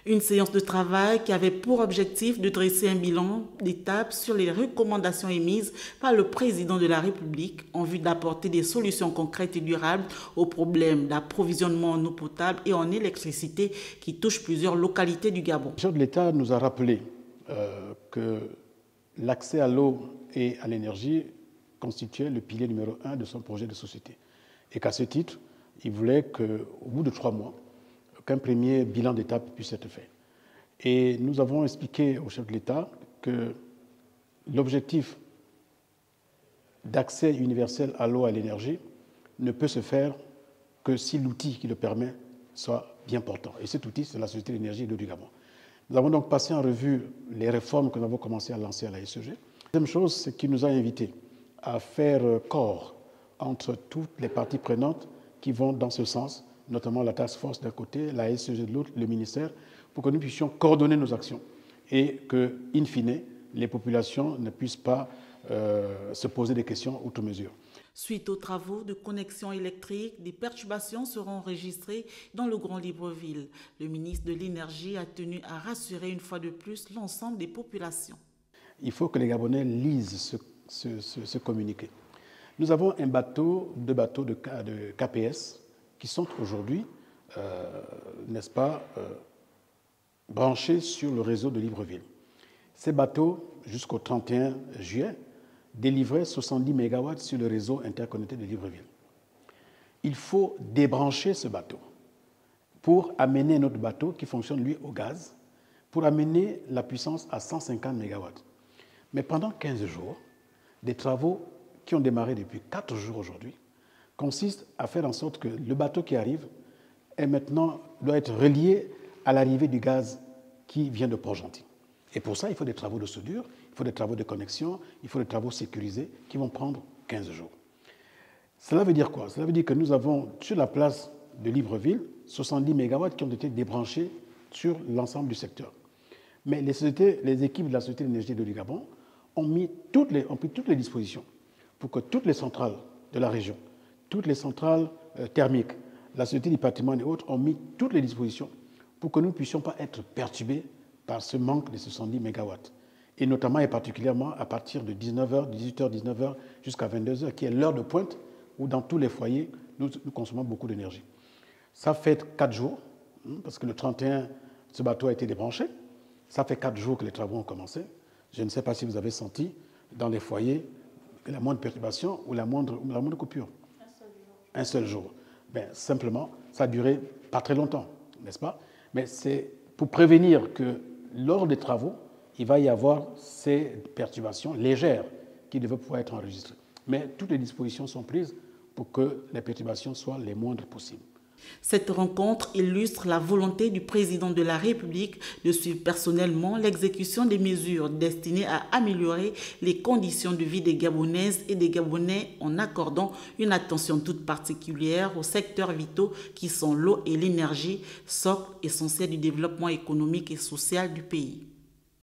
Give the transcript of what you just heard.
Une séance de travail qui avait pour objectif de dresser un bilan d'étape sur les recommandations émises par le président de la République en vue d'apporter des solutions concrètes et durables aux problèmes d'approvisionnement en eau potable et en électricité qui touchent plusieurs localités du Gabon. Le chef de l'État nous a rappelé que l'accès à l'eau et à l'énergie constituait le pilier numéro 1 de son projet de société. Et qu'à ce titre, il voulait qu'au bout de 3 mois, qu'un premier bilan d'étape puisse être fait. Et nous avons expliqué au chef de l'État que l'objectif d'accès universel à l'eau et à l'énergie ne peut se faire que si l'outil qui le permet soit bien portant. Et cet outil, c'est la Société de l'énergie et de l'eau du Gabon. Nous avons donc passé en revue les réformes que nous avons commencé à lancer à la SEG. La deuxième chose, c'est qu'il nous a invités à faire corps entre toutes les parties prenantes qui vont dans ce sens, notamment la task force d'un côté, la SEG de l'autre, le ministère, pour que nous puissions coordonner nos actions et que, in fine, les populations ne puissent pas se poser des questions outre mesure. Suite aux travaux de connexion électrique, des perturbations seront enregistrées dans le Grand Libreville. Le ministre de l'Énergie a tenu à rassurer une fois de plus l'ensemble des populations. Il faut que les Gabonais lisent ce communiqué. Nous avons deux bateaux de KPS qui sont aujourd'hui, n'est-ce pas, branchés sur le réseau de Libreville. Ces bateaux, jusqu'au 31 juillet, délivraient 70 MW sur le réseau interconnecté de Libreville. Il faut débrancher ce bateau pour amener notre bateau qui fonctionne, lui, au gaz, pour amener la puissance à 150 MW. Mais pendant 15 jours, des travaux qui ont démarré depuis 4 jours aujourd'hui consistent à faire en sorte que le bateau qui arrive doit être relié à l'arrivée du gaz qui vient de Port-Gentil. Et pour ça, il faut des travaux de soudure, il faut des travaux de connexion, il faut des travaux sécurisés qui vont prendre 15 jours. Cela veut dire quoi? Cela veut dire que nous avons sur la place de Libreville 70 MW qui ont été débranchés sur l'ensemble du secteur. Mais les équipes de la Société de l'énergie et de l'eau du Gabon ont pris toutes les dispositions pour que toutes les centrales de la région, toutes les centrales thermiques, la Société du patrimoine et autres ont mis toutes les dispositions pour que nous ne puissions pas être perturbés par ce manque de 70 MW. Et notamment et particulièrement à partir de 19h, 18h, 19h jusqu'à 22h, qui est l'heure de pointe où dans tous les foyers, nous consommons beaucoup d'énergie. Ça fait 4 jours, parce que le 31, ce bateau a été débranché. Ça fait 4 jours que les travaux ont commencé. Je ne sais pas si vous avez senti dans les foyers la moindre perturbation ou la moindre coupure. Un seul jour. Ben, simplement, ça a duré pas très longtemps, n'est-ce pas? Mais c'est pour prévenir que lors des travaux, il va y avoir ces perturbations légères qui devaient pouvoir être enregistrées. Mais toutes les dispositions sont prises pour que les perturbations soient les moindres possibles. Cette rencontre illustre la volonté du président de la République de suivre personnellement l'exécution des mesures destinées à améliorer les conditions de vie des Gabonaises et des Gabonais en accordant une attention toute particulière aux secteurs vitaux qui sont l'eau et l'énergie, socle essentiel du développement économique et social du pays.